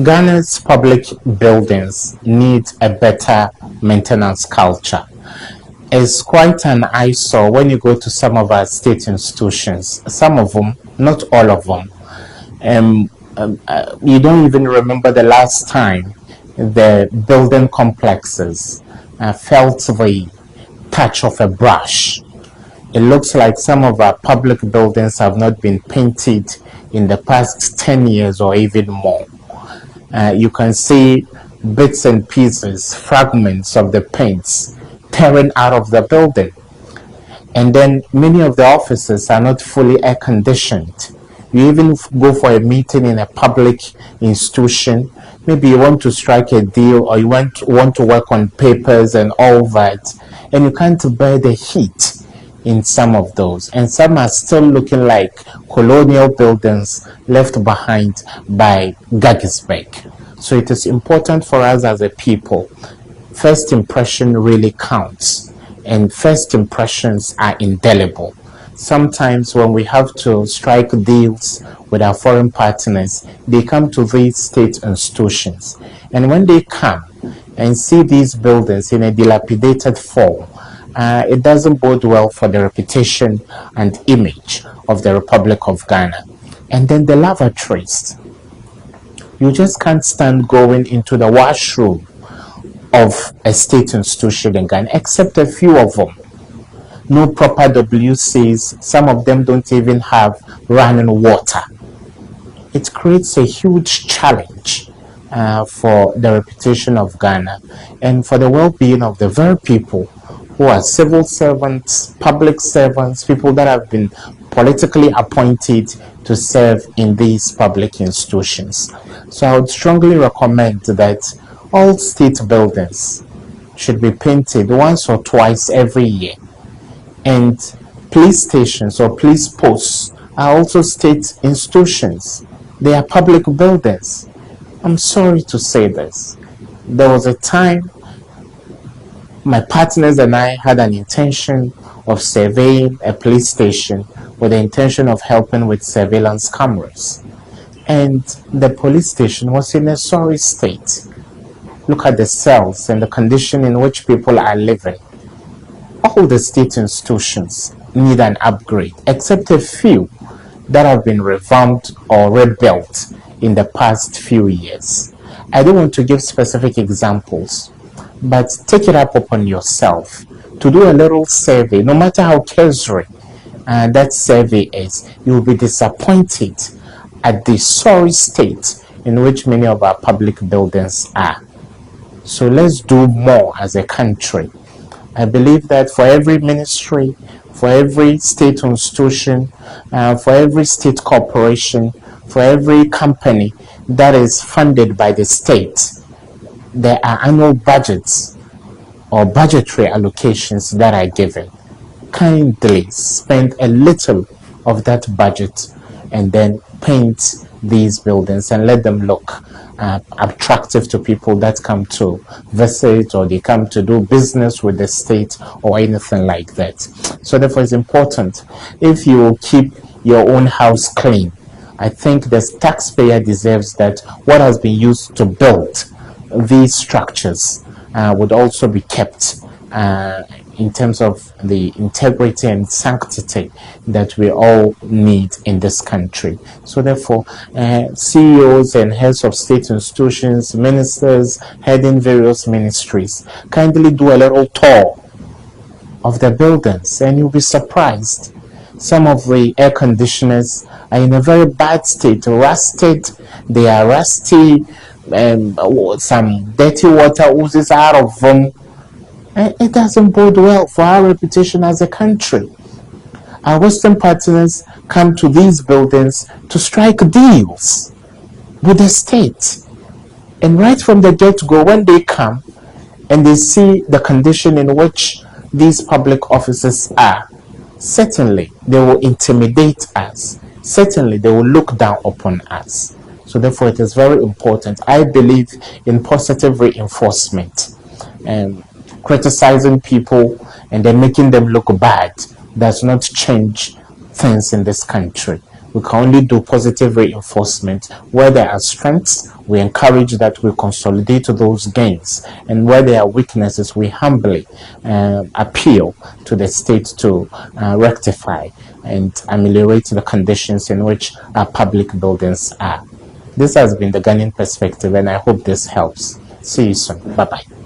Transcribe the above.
Ghana's public buildings need a better maintenance culture. It's quite an eyesore when you go to some of our state institutions. Some of them, not all of them. You don't even remember the last time the building complexes felt the touch of a brush. It looks like some of our public buildings have not been painted in the past 10 years or even more. You can see bits and pieces, fragments of the paints tearing out of the building. And then many of the offices are not fully air conditioned. You even go for a meeting in a public institution, maybe you want to strike a deal or you want to work on papers and all that, and you can't bear the heat in some of those. And some are still looking like colonial buildings left behind by Gettysburg. So it is important for us as a people. First impression really counts, and first impressions are indelible. Sometimes when we have to strike deals with our foreign partners, they come to these state institutions. And when they come and see these buildings in a dilapidated form, it doesn't bode well for the reputation and image of the Republic of Ghana. And then the lavatories. You just can't stand going into the washroom of a state institution in Ghana, except a few of them. No proper WCs, some of them don't even have running water. It creates a huge challenge for the reputation of Ghana and for the well-being of the very people who are civil servants, public servants, people that have been politically appointed to serve in these public institutions. So I would strongly recommend that all state buildings should be painted once or twice every year. And police stations or police posts are also state institutions. They are public buildings. I'm sorry to say this. There was a time my partners and I had an intention of surveying a police station with the intention of helping with surveillance cameras. And the police station was in a sorry state. Look at the cells and the condition in which people are living. All the state institutions need an upgrade, except a few that have been revamped or rebuilt in the past few years. I don't want to give specific examples, but take it up upon yourself to do a little survey. No matter how cursory that survey is, you will be disappointed at the sorry state in which many of our public buildings are. So let's do more as a country. I believe that for every ministry, for every state institution, for every state corporation, for every company that is funded by the state, there are annual budgets or budgetary allocations that are given. Kindly spend a little of that budget and then paint these buildings and let them look attractive to people that come to visit or they come to do business with the state or anything like that. So therefore it's important, if you keep your own house clean, I think the taxpayer deserves that what has been used to build these structures would also be kept in terms of the integrity and sanctity that we all need in this country. So therefore, CEOs and heads of state institutions, ministers heading various ministries, kindly do a little tour of the buildings and you'll be surprised. Some of the air conditioners are in a very bad state, rusted, they are rusty, some dirty water oozes out of them. It doesn't bode well for our reputation as a country. Our Western partners come to these buildings to strike deals with the state. And right from the get-go, when they come and they see the condition in which these public offices are, certainly they will intimidate us. Certainly they will look down upon us. So therefore it is very important. I believe in positive reinforcement. Criticizing people and then making them look bad does not change things in this country. We can only do positive reinforcement. Where there are strengths, we encourage that we consolidate those gains. And where there are weaknesses, we humbly appeal to the state to rectify and ameliorate the conditions in which our public buildings are. This has been the Ghanaian Perspective, and I hope this helps. See you soon. Bye-bye.